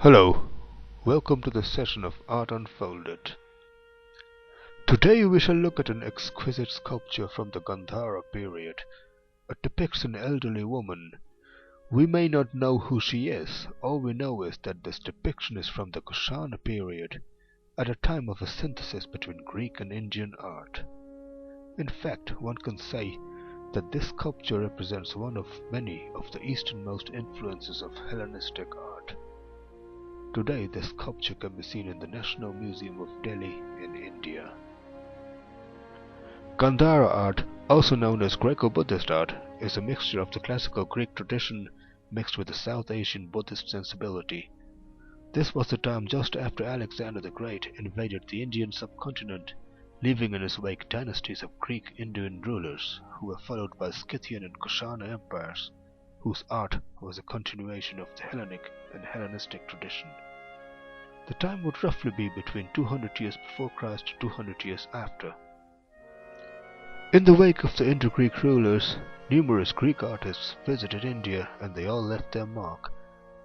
Hello, welcome to the session of Art Unfolded. Today we shall look at an exquisite sculpture from the Gandhara period. It depicts an elderly woman. We may not know who she is. All we know is that this depiction is from the Kushana period, at a time of a synthesis between Greek and Indian art. In fact, one can say that this sculpture represents one of many of the easternmost influences of Hellenistic art. Today, this sculpture can be seen in the National Museum of Delhi in India. Gandhara art, also known as Greco-Buddhist art, is a mixture of the classical Greek tradition mixed with the South Asian Buddhist sensibility. This was the time just after Alexander the Great invaded the Indian subcontinent, leaving in his wake dynasties of Greek-Indian rulers who were followed by Scythian and Kushana empires, whose art was a continuation of the Hellenic and Hellenistic tradition. The time would roughly be between 200 years before Christ to 200 years after. In the wake of the Indo-Greek rulers, numerous Greek artists visited India and they all left their mark,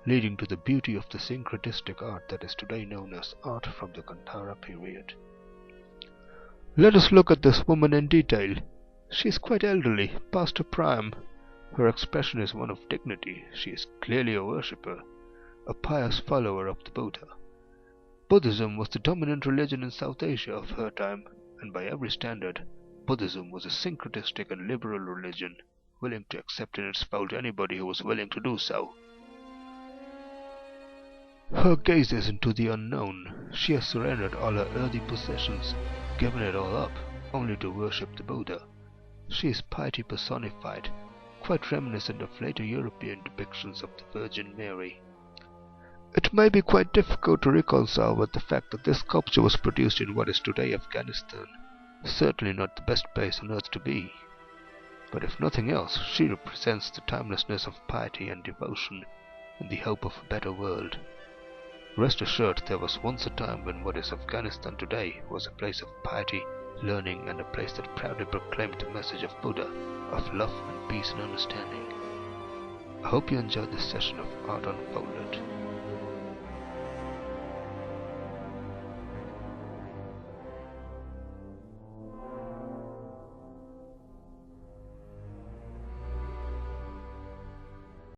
leading to the beauty of the syncretistic art that is today known as art from the Gandhara period. Let us look at this woman in detail. She is quite elderly, past her prime. Her expression is one of dignity. She is clearly a worshipper, a pious follower of the Buddha. Buddhism was the dominant religion in South Asia of her time, and by every standard, Buddhism was a syncretistic and liberal religion, willing to accept in its fold anybody who was willing to do so. Her gaze is into the unknown. She has surrendered all her earthly possessions, given it all up, only to worship the Buddha. She is piety personified, quite reminiscent of later European depictions of the Virgin Mary. It may be quite difficult to reconcile with the fact that this sculpture was produced in what is today Afghanistan, certainly not the best place on earth to be. But if nothing else, she represents the timelessness of piety and devotion, and the hope of a better world. Rest assured, there was once a time when what is Afghanistan today was a place of piety, learning, and a place that proudly proclaimed the message of Buddha, of love and peace and understanding. I hope you enjoyed this session of Art Unfolded.